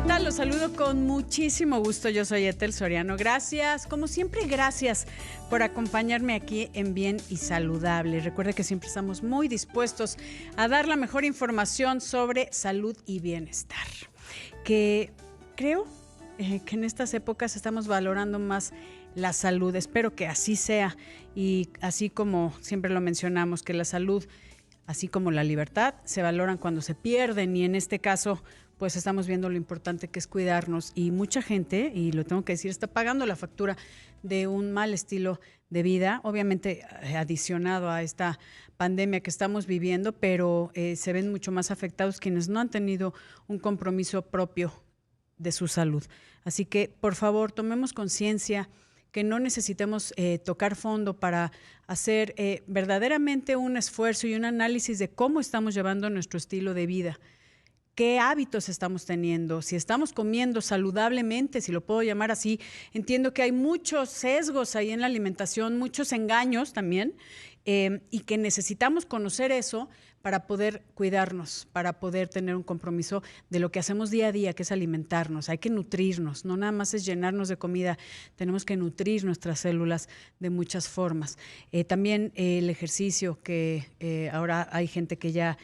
tal? Los saludo con muchísimo gusto. Yo soy Ethel Soriano. Gracias, como siempre, gracias por acompañarme aquí en Bien y Saludable. Recuerde que siempre estamos muy dispuestos a dar la mejor información sobre salud y bienestar. Que creo que en estas épocas estamos valorando más la salud. Espero que así sea y así como siempre lo mencionamos, que la salud, así como la libertad, se valoran cuando se pierden y en este caso pues estamos viendo lo importante que es cuidarnos y mucha gente, y lo tengo que decir, está pagando la factura de un mal estilo de vida, obviamente adicionado a esta pandemia que estamos viviendo, pero se ven mucho más afectados quienes no han tenido un compromiso propio de su salud. Así que, por favor, tomemos conciencia que no necesitemos tocar fondo para hacer verdaderamente un esfuerzo y un análisis de cómo estamos llevando nuestro estilo de vida. ¿Qué hábitos estamos teniendo? Si estamos comiendo saludablemente, si lo puedo llamar así. Entiendo que hay muchos sesgos ahí en la alimentación, muchos engaños también, y que necesitamos conocer eso para poder cuidarnos, para poder tener un compromiso de lo que hacemos día a día, que es alimentarnos. Hay que nutrirnos, no nada más es llenarnos de comida, tenemos que nutrir nuestras células de muchas formas. También el ejercicio, que ahora hay gente que ya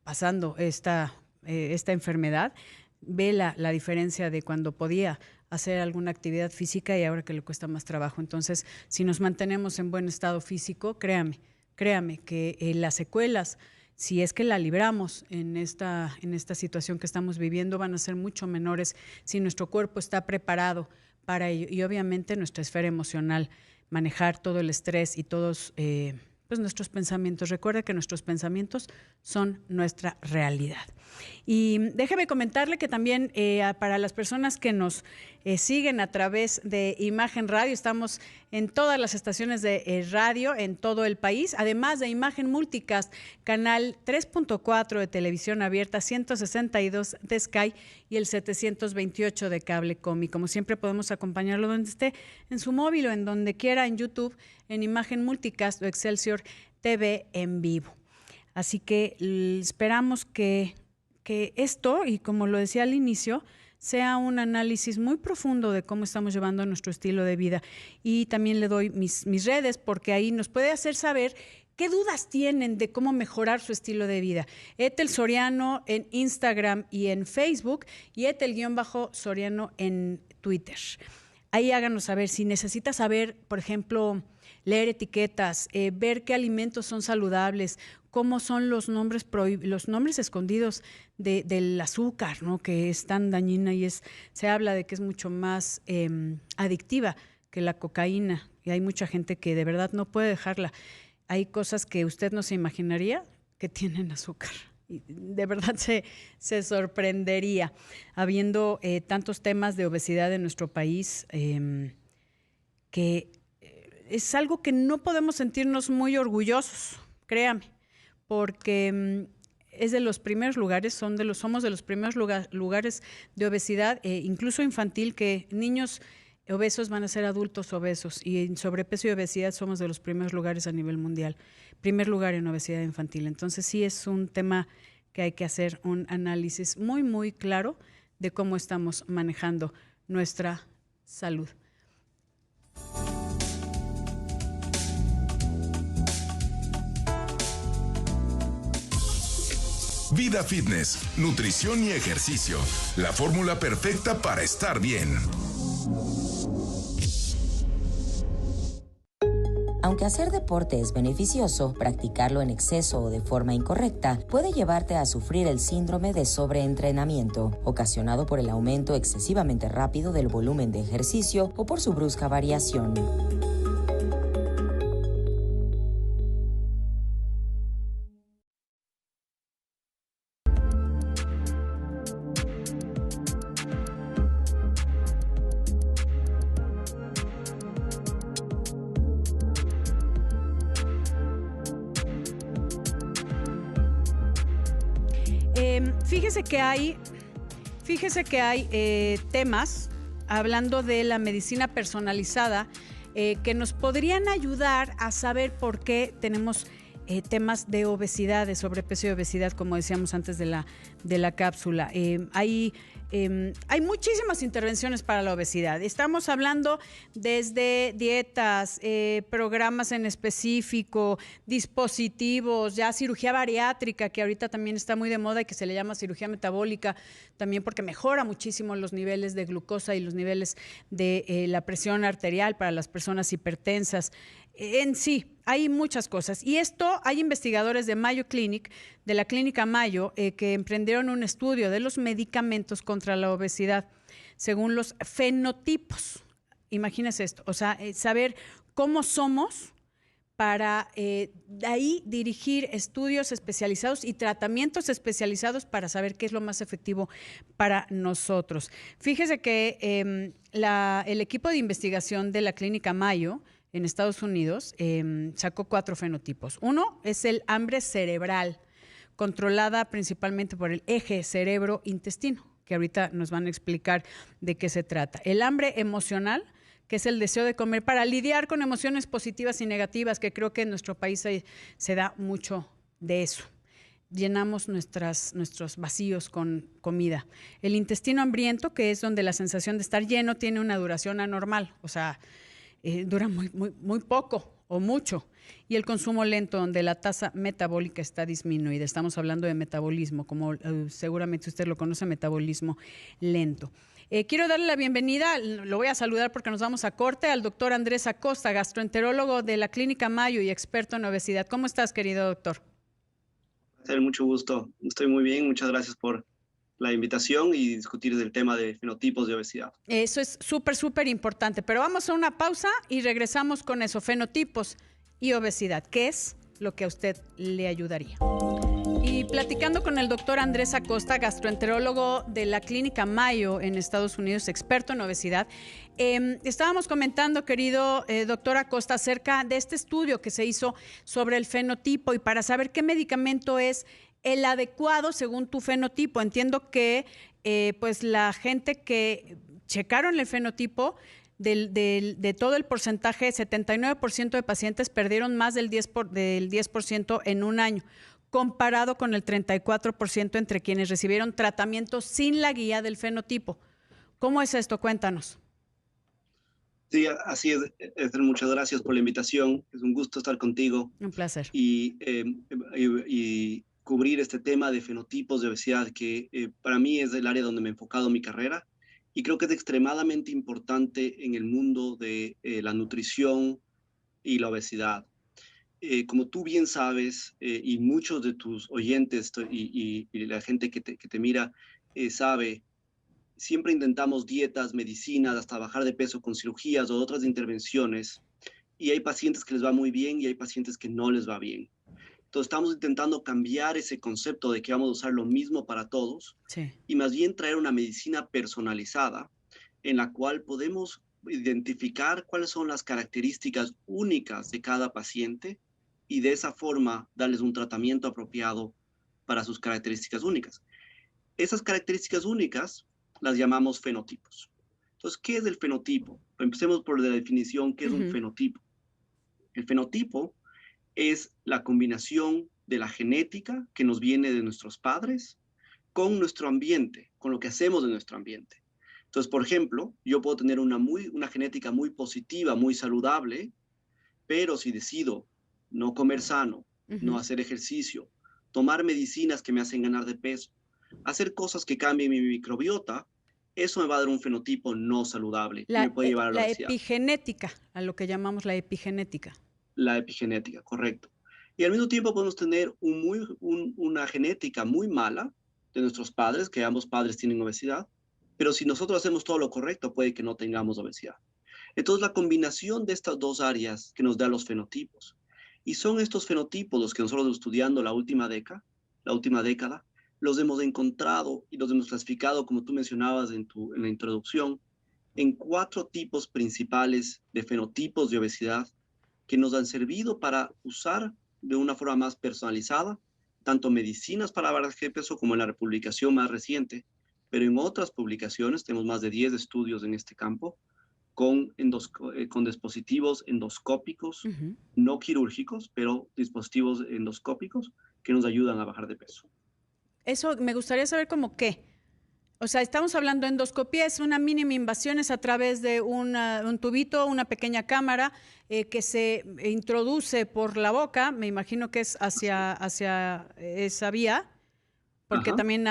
pasando esta enfermedad, ve la diferencia de cuando podía hacer alguna actividad física y ahora que le cuesta más trabajo. Entonces, si nos mantenemos en buen estado físico, créame que las secuelas, si es que la libramos en esta situación que estamos viviendo, van a ser mucho menores si nuestro cuerpo está preparado para ello. Y obviamente nuestra esfera emocional, manejar todo el estrés y todos pues nuestros pensamientos. Recuerda que nuestros pensamientos son nuestra realidad. Y déjeme comentarle que también para las personas que nos siguen a través de Imagen Radio, estamos en todas las estaciones de radio en todo el país, además de Imagen Multicast, canal 3.4 de televisión abierta, 162 de Sky y el 728 de Cable Comi. Como siempre podemos acompañarlo donde esté, en su móvil o en donde quiera, en YouTube, en Imagen Multicast o Excelsior TV en vivo. Así que esperamos que esto, y como lo decía al inicio, sea un análisis muy profundo de cómo estamos llevando nuestro estilo de vida. Y también le doy mis redes, porque ahí nos puede hacer saber qué dudas tienen de cómo mejorar su estilo de vida. Ethel Soriano en Instagram y en Facebook, y Ethel_Soriano en Twitter. Ahí háganos saber si necesita saber, por ejemplo, leer etiquetas, ver qué alimentos son saludables, cómo son los nombres escondidos del azúcar, ¿no? Que es tan dañina y se habla de que es mucho más adictiva que la cocaína. Y hay mucha gente que de verdad no puede dejarla. Hay cosas que usted no se imaginaría que tienen azúcar. Y de verdad se sorprendería, habiendo tantos temas de obesidad en nuestro país, que es algo que no podemos sentirnos muy orgullosos, créame, porque es de los primeros lugares, somos de los primeros lugares de obesidad, incluso infantil, que niños obesos van a ser adultos obesos, y en sobrepeso y obesidad somos de los primeros lugares a nivel mundial, primer lugar en obesidad infantil. Entonces sí es un tema que hay que hacer un análisis muy, muy claro de cómo estamos manejando nuestra salud. Vida Fitness, nutrición y ejercicio. La fórmula perfecta para estar bien. Aunque hacer deporte es beneficioso, practicarlo en exceso o de forma incorrecta puede llevarte a sufrir el síndrome de sobreentrenamiento, ocasionado por el aumento excesivamente rápido del volumen de ejercicio o por su brusca variación. Fíjese que hay temas, hablando de la medicina personalizada, que nos podrían ayudar a saber por qué tenemos temas de obesidad, de sobrepeso y obesidad, como decíamos antes de la cápsula. Hay muchísimas intervenciones para la obesidad. Estamos hablando desde dietas, programas en específico, dispositivos, ya cirugía bariátrica, que ahorita también está muy de moda y que se le llama cirugía metabólica, también porque mejora muchísimo los niveles de glucosa y los niveles de la presión arterial para las personas hipertensas. En sí, hay muchas cosas. Y esto, hay investigadores de Mayo Clinic, de la Clínica Mayo, que emprendieron un estudio de los medicamentos contra la obesidad, según los fenotipos. Imagínense esto, o sea, saber cómo somos para de ahí dirigir estudios especializados y tratamientos especializados para saber qué es lo más efectivo para nosotros. Fíjese que el equipo de investigación de la Clínica Mayo en Estados Unidos sacó 4 fenotipos. Uno es el hambre cerebral, controlada principalmente por el eje cerebro-intestino, que ahorita nos van a explicar de qué se trata. El hambre emocional, que es el deseo de comer para lidiar con emociones positivas y negativas, que creo que en nuestro país se da mucho de eso. Llenamos nuestros vacíos con comida. El intestino hambriento, que es donde la sensación de estar lleno tiene una duración anormal, o sea, dura muy poco o mucho. Y el consumo lento, donde la tasa metabólica está disminuida. Estamos hablando de metabolismo, como seguramente usted lo conoce, metabolismo lento. Quiero darle la bienvenida, lo voy a saludar porque nos vamos a corte, al doctor Andrés Acosta, gastroenterólogo de la Clínica Mayo y experto en obesidad. ¿Cómo estás, querido doctor? Mucho gusto. Estoy muy bien. Muchas gracias por la invitación y discutir del tema de fenotipos de obesidad. Eso es súper importante, pero vamos a una pausa y regresamos con eso, fenotipos y obesidad. ¿Qué es lo que a usted le ayudaría? Y platicando con el doctor Andrés Acosta, gastroenterólogo de la Clínica Mayo en Estados Unidos, experto en obesidad, estábamos comentando, querido doctor Acosta, acerca de este estudio que se hizo sobre el fenotipo y para saber qué medicamento es el adecuado según tu fenotipo. Entiendo que pues la gente que checaron el fenotipo, de todo el porcentaje, 79% de pacientes perdieron más del 10% en un año, comparado con el 34% entre quienes recibieron tratamiento sin la guía del fenotipo. ¿Cómo es esto? Cuéntanos. Sí, así es. Esther, muchas gracias por la invitación. Es un gusto estar contigo. Un placer. Y cubrir este tema de fenotipos de obesidad, que para mí es el área donde me he enfocado mi carrera y creo que es extremadamente importante en el mundo de la nutrición y la obesidad. Como tú bien sabes, y muchos de tus oyentes y la gente que te mira sabe, siempre intentamos dietas, medicinas, hasta bajar de peso con cirugías o otras intervenciones, y hay pacientes que les va muy bien y hay pacientes que no les va bien. Entonces estamos intentando cambiar ese concepto de que vamos a usar lo mismo para todos, sí, y más bien traer una medicina personalizada en la cual podemos identificar cuáles son las características únicas de cada paciente y de esa forma darles un tratamiento apropiado para sus características únicas. Esas características únicas las llamamos fenotipos. Entonces, ¿qué es el fenotipo? Empecemos por la definición. ¿Qué es un fenotipo? El fenotipo es la combinación de la genética que nos viene de nuestros padres con nuestro ambiente, con lo que hacemos en nuestro ambiente. Entonces, por ejemplo, yo puedo tener una genética muy positiva, muy saludable, pero si decido no comer sano, no hacer ejercicio, tomar medicinas que me hacen ganar de peso, hacer cosas que cambien mi microbiota, eso me va a dar un fenotipo no saludable y me puede llevar a la obesidad. La epigenética, a lo que llamamos la epigenética. La epigenética, correcto. Y al mismo tiempo podemos tener una genética muy mala de nuestros padres, que ambos padres tienen obesidad, pero si nosotros hacemos todo lo correcto, puede que no tengamos obesidad. Entonces, la combinación de estas dos áreas que nos da los fenotipos, y son estos fenotipos los que nosotros estudiando la última década, los hemos encontrado y los hemos clasificado, como tú mencionabas en la introducción, en 4 tipos principales de fenotipos de obesidad que nos han servido para usar de una forma más personalizada, tanto medicinas para bajar de peso como en la publicación más reciente, pero en otras publicaciones, tenemos más de 10 estudios en este campo, con dispositivos endoscópicos, Ujú. no quirúrgicos, pero dispositivos endoscópicos que nos ayudan a bajar de peso. Eso me gustaría saber cómo qué. O sea, estamos hablando de endoscopía, es una mínima invasión, es a través de un tubito, una pequeña cámara que se introduce por la boca, me imagino que es hacia esa vía, porque Ajá, también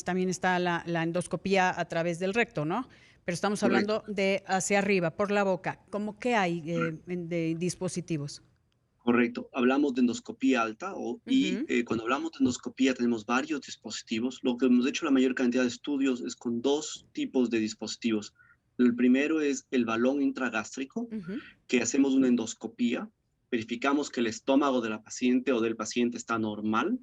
también está la endoscopía a través del recto, ¿no? Pero estamos correcto. hablando de hacia arriba, por la boca. ¿Cómo qué hay de dispositivos? Correcto. Hablamos de endoscopía alta Ujú, cuando hablamos de endoscopía tenemos varios dispositivos. Lo que hemos hecho la mayor cantidad de estudios es con dos tipos de dispositivos. El primero es el balón intragástrico, ujú. que hacemos una endoscopía, verificamos que el estómago de la paciente o del paciente está normal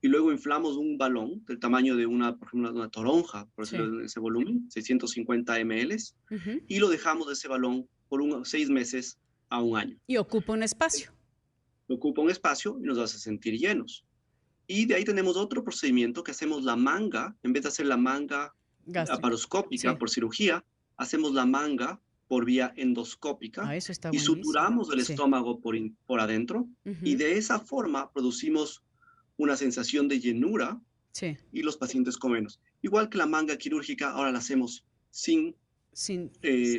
y luego inflamos un balón del tamaño de por ejemplo, una toronja, por Sí. decirlo de ese volumen, 650 ml, Ujú. y lo dejamos de ese balón por 6 meses a un año. Y ocupa un espacio Ocupa un espacio y nos hace sentir llenos. Y de ahí tenemos otro procedimiento que hacemos la manga, en vez de hacer la manga gástrico. laparoscópica Sí. por cirugía, hacemos la manga por vía endoscópica Ah, eso está y buenísimo. suturamos el Sí. estómago por adentro y Ujú. de esa forma producimos una sensación de llenura Sí. y los pacientes comen menos. Igual que la manga quirúrgica, ahora la hacemos sin Sin,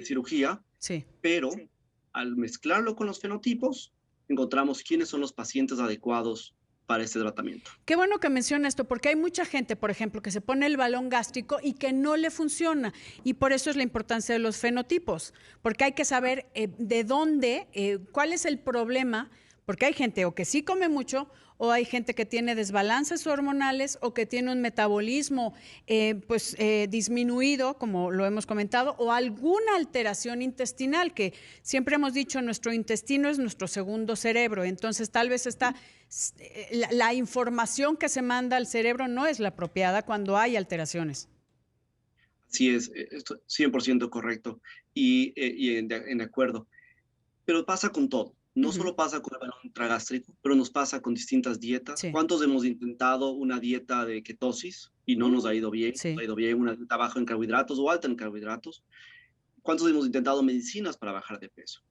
cirugía, sí. pero al mezclarlo con los fenotipos, encontramos quiénes son los pacientes adecuados para este tratamiento. Qué bueno que menciona esto, porque hay mucha gente, por ejemplo, que se pone el balón gástrico y que no le funciona. Y por eso es la importancia de los fenotipos, porque hay que saber de dónde, cuál es el problema, porque hay gente o que sí come mucho, o hay gente que tiene desbalances hormonales o que tiene un metabolismo disminuido, como lo hemos comentado, o alguna alteración intestinal, que siempre hemos dicho nuestro intestino es nuestro segundo cerebro. Entonces tal vez la información que se manda al cerebro no es la apropiada cuando hay alteraciones. Sí, esto 100% correcto y en acuerdo. Pero pasa con todo. No Ujú. solo pasa con el balón intragástrico, pero nos pasa con distintas dietas. Sí. ¿Cuántos hemos intentado una dieta de ketosis y no nos ha ido bien? Nos ha Sí. ido bien una dieta baja en carbohidratos o alta en carbohidratos. ¿Cuántos hemos intentado medicinas para bajar de peso?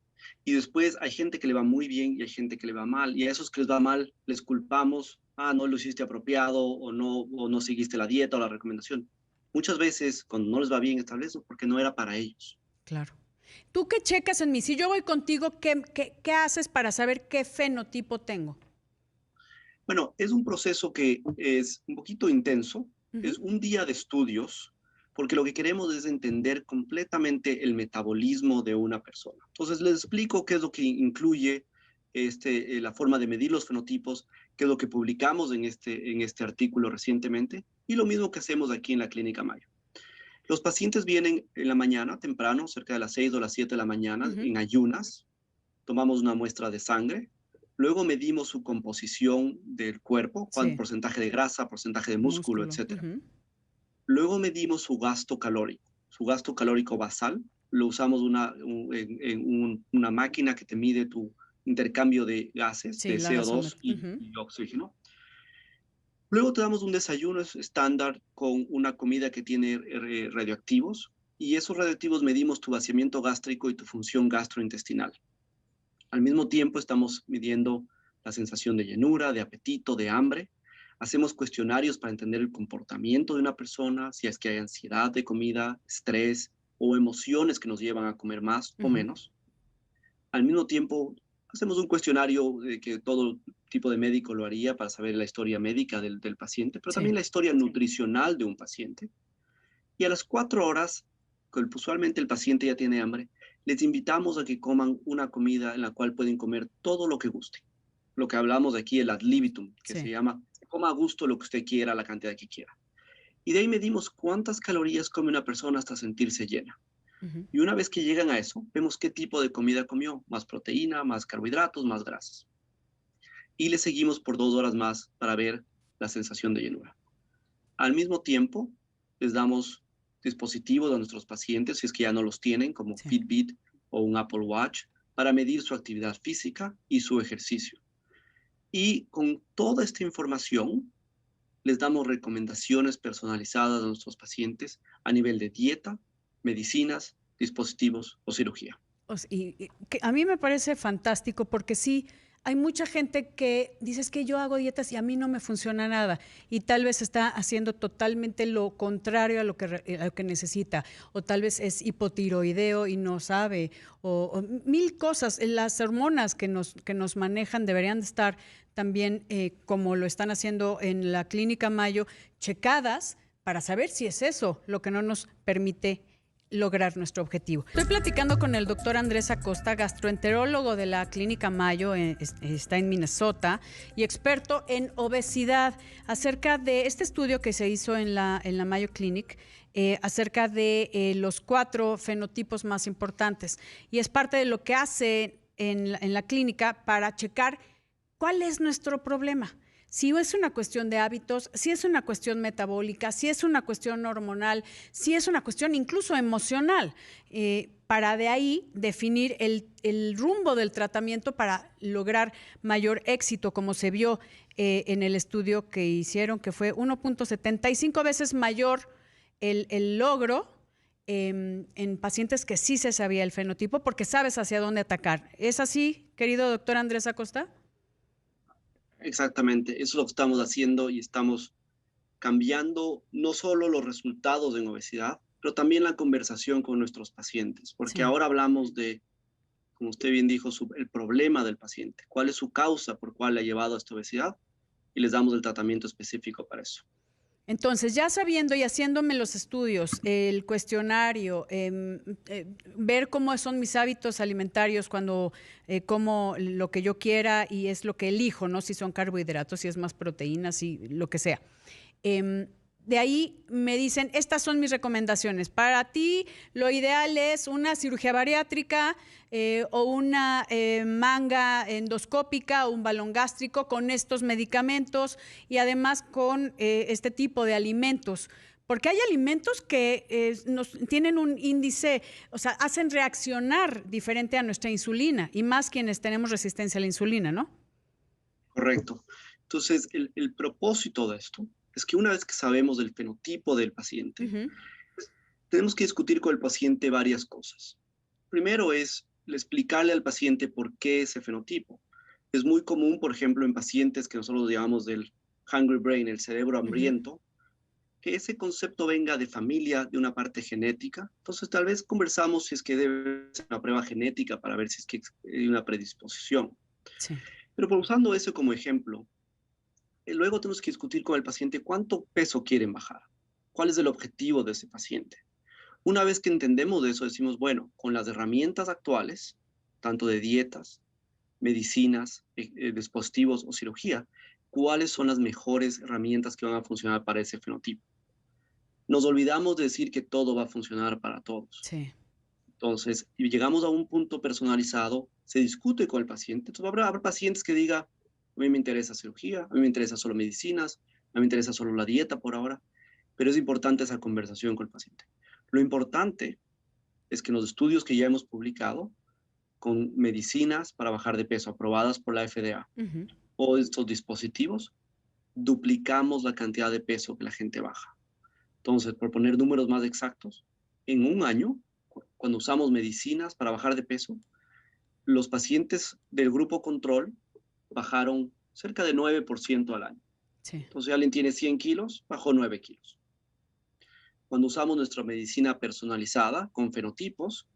Y después hay gente que le va muy bien y hay gente que le va mal. Y a esos que les va mal les culpamos, no lo hiciste apropiado o no seguiste la dieta o la recomendación. Muchas veces cuando no les va bien esta vez es porque no era para ellos. Claro. ¿Tú qué checas en mí? Si yo voy contigo, ¿qué haces para saber qué fenotipo tengo? Bueno, es un proceso que es un poquito intenso, Ujú. es un día de estudios, porque lo que queremos es entender completamente el metabolismo de una persona. Entonces, les explico qué es lo que incluye la forma de medir los fenotipos, qué es lo que publicamos en este artículo recientemente, y lo mismo que hacemos aquí en la Clínica Mayo. Los pacientes vienen en la mañana, temprano, cerca de las 6 o las 7 de la mañana, Ujú. en ayunas, tomamos una muestra de sangre, luego medimos su composición del cuerpo, cuánto Sí. porcentaje de grasa, porcentaje de músculo, Músculo. etcétera. Ujú. Luego medimos su gasto calórico basal, lo usamos una máquina que te mide tu intercambio de gases, Sí, de la CO2 gasómetro. Ujú. y oxígeno. Luego te damos un desayuno estándar con una comida que tiene radioactivos y esos radioactivos medimos tu vaciamiento gástrico y tu función gastrointestinal. Al mismo tiempo estamos midiendo la sensación de llenura, de apetito, de hambre. Hacemos cuestionarios para entender el comportamiento de una persona, si es que hay ansiedad de comida, estrés o emociones que nos llevan a comer más o Ujú. menos. Al mismo tiempo, hacemos un cuestionario que todo tipo de médico lo haría para saber la historia médica del paciente, pero Sí. también la historia nutricional de un paciente. Y a las 4 horas, que usualmente el paciente ya tiene hambre, les invitamos a que coman una comida en la cual pueden comer todo lo que guste. Lo que hablamos aquí, el ad libitum, que se Sí. llama, coma a gusto lo que usted quiera, la cantidad que quiera. Y de ahí medimos cuántas calorías come una persona hasta sentirse llena. Ujú. Y una vez que llegan a eso, vemos qué tipo de comida comió, más proteína, más carbohidratos, más grasas. Y le seguimos por 2 horas más para ver la sensación de llenura. Al mismo tiempo, les damos dispositivos a nuestros pacientes, si es que ya no los tienen, como Sí. Fitbit o un Apple Watch, para medir su actividad física y su ejercicio. Y con toda esta información, les damos recomendaciones personalizadas a nuestros pacientes a nivel de dieta, medicinas dispositivos o cirugía. Y que a mí me parece fantástico porque sí, hay mucha gente que dice es que yo hago dietas y a mí no me funciona nada y tal vez está haciendo totalmente lo contrario a lo que necesita o tal vez es hipotiroideo y no sabe o mil cosas. Las hormonas que nos manejan deberían de estar también como lo están haciendo en la Clínica Mayo, checadas para saber si es eso lo que no nos permite lograr nuestro objetivo. Estoy platicando con el doctor Andrés Acosta, gastroenterólogo de la Clínica Mayo, está en Minnesota, y experto en obesidad, acerca de este estudio que se hizo en la Mayo Clinic, acerca de los 4 fenotipos más importantes. Y es parte de lo que hace en la clínica para checar cuál es nuestro problema. Si es una cuestión de hábitos, si es una cuestión metabólica, si es una cuestión hormonal, si es una cuestión incluso emocional, para de ahí definir el rumbo del tratamiento para lograr mayor éxito, como se vio en el estudio que hicieron, que fue 1.75 veces mayor el logro en pacientes que sí se sabía el fenotipo, porque sabes hacia dónde atacar. ¿Es así, querido doctor Andrés Acosta? Exactamente, eso es lo que estamos haciendo y estamos cambiando no solo los resultados en obesidad, pero también la conversación con nuestros pacientes, porque Sí. ahora hablamos de, como usted bien dijo, el problema del paciente, cuál es su causa por cuál le ha llevado a esta obesidad y les damos el tratamiento específico para eso. Entonces, ya sabiendo y haciéndome los estudios, el cuestionario, ver cómo son mis hábitos alimentarios cuando como lo que yo quiera y es lo que elijo, ¿no? Si son carbohidratos, si es más proteínas, si lo que sea. De ahí me dicen, estas son mis recomendaciones. Para ti, lo ideal es una cirugía bariátrica o una manga endoscópica o un balón gástrico con estos medicamentos y además con este tipo de alimentos. Porque hay alimentos que tienen un índice, o sea, hacen reaccionar diferente a nuestra insulina y más quienes tenemos resistencia a la insulina, ¿no? Correcto. Entonces, el propósito de esto es que una vez que sabemos del fenotipo del paciente, tenemos que discutir con el paciente varias cosas. Primero es explicarle al paciente por qué ese fenotipo. Es muy común, por ejemplo, en pacientes que nosotros llamamos del hungry brain, el cerebro hambriento, que ese concepto venga de familia, de una parte genética. Entonces, tal vez conversamos si es que debe ser una prueba genética para ver si es que hay una predisposición. Sí. Pero usando eso como ejemplo, luego tenemos que discutir con el paciente cuánto peso quieren bajar, cuál es el objetivo de ese paciente. Una vez que entendemos eso, decimos, bueno, con las herramientas actuales, tanto de dietas, medicinas, dispositivos o cirugía, ¿cuáles son las mejores herramientas que van a funcionar para ese fenotipo? Nos olvidamos de decir que todo va a funcionar para todos. Sí. Entonces, y llegamos a un punto personalizado, se discute con el paciente. Entonces, habrá pacientes que digan, a mí me interesa cirugía, a mí me interesa solo medicinas, a mí me interesa solo la dieta por ahora, pero es importante esa conversación con el paciente. Lo importante es que en los estudios que ya hemos publicado, con medicinas para bajar de peso aprobadas por la FDA o estos dispositivos, duplicamos la cantidad de peso que la gente baja. Entonces, por poner números más exactos, en un año, cuando usamos medicinas para bajar de peso, los pacientes del grupo control bajaron cerca de 9% al año. Sí. Entonces, si alguien tiene 100 kilos, bajó 9 kilos. Cuando usamos nuestra medicina personalizada con fenotipos,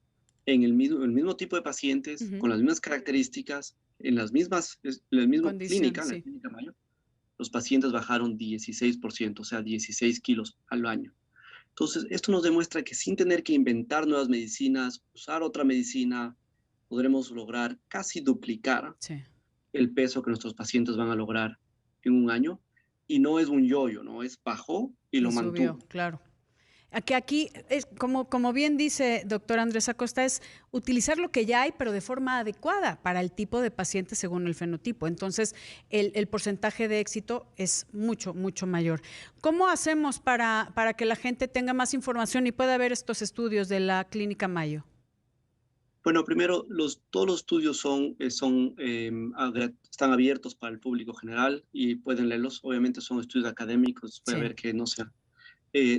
en el mismo tipo de pacientes, con las mismas características, en la misma clínica, en la Clínica Mayo, los pacientes bajaron 16%, o sea, 16 kilos al año. Entonces, esto nos demuestra que sin tener que inventar nuevas medicinas, usar otra medicina, podremos lograr casi duplicar el peso que nuestros pacientes van a lograr en un año. Y no es un yo-yo, ¿no? Es bajó y lo mantuvo. Subió, claro. Aquí es como bien dice doctor Andrés Acosta, es utilizar lo que ya hay, pero de forma adecuada para el tipo de paciente según el fenotipo. Entonces, el porcentaje de éxito es mucho, mucho mayor. ¿Cómo hacemos para que la gente tenga más información y pueda ver estos estudios de la Clínica Mayo? Bueno, primero, todos los estudios están abiertos para el público general y pueden leerlos. Obviamente son estudios académicos, puede ver que no sean.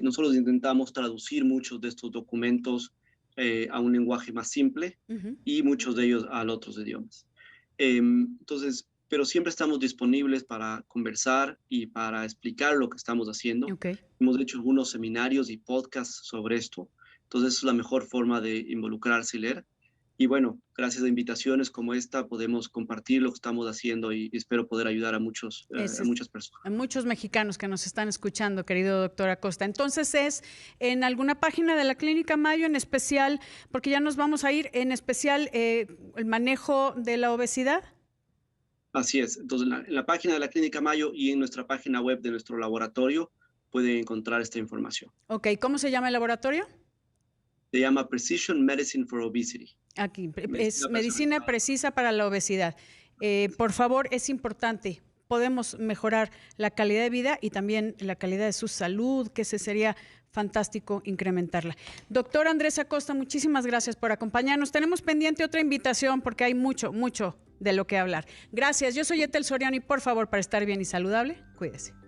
Nosotros intentamos traducir muchos de estos documentos a un lenguaje más simple y muchos de ellos a otros idiomas. Entonces, pero siempre estamos disponibles para conversar y para explicar lo que estamos haciendo. Okay. Hemos hecho algunos seminarios y podcasts sobre esto. Entonces, es la mejor forma de involucrarse y leer. Y bueno, gracias a invitaciones como esta podemos compartir lo que estamos haciendo y espero poder ayudar a muchas personas. A muchos mexicanos que nos están escuchando, querido doctor Acosta. Entonces, ¿es en alguna página de la Clínica Mayo en especial, porque ya nos vamos a ir, en especial el manejo de la obesidad? Así es. Entonces, en la página de la Clínica Mayo y en nuestra página web de nuestro laboratorio pueden encontrar esta información. Ok, ¿cómo se llama el laboratorio? Se llama Precision Medicine for Obesity. Aquí, es medicina precisa para la obesidad. Por favor, es importante. Podemos mejorar la calidad de vida y también la calidad de su salud, que ese sería fantástico incrementarla. Doctor Andrés Acosta, muchísimas gracias por acompañarnos. Tenemos pendiente otra invitación porque hay mucho de lo que hablar. Gracias. Yo soy Ethel Soriano y por favor, para estar bien y saludable, cuídese.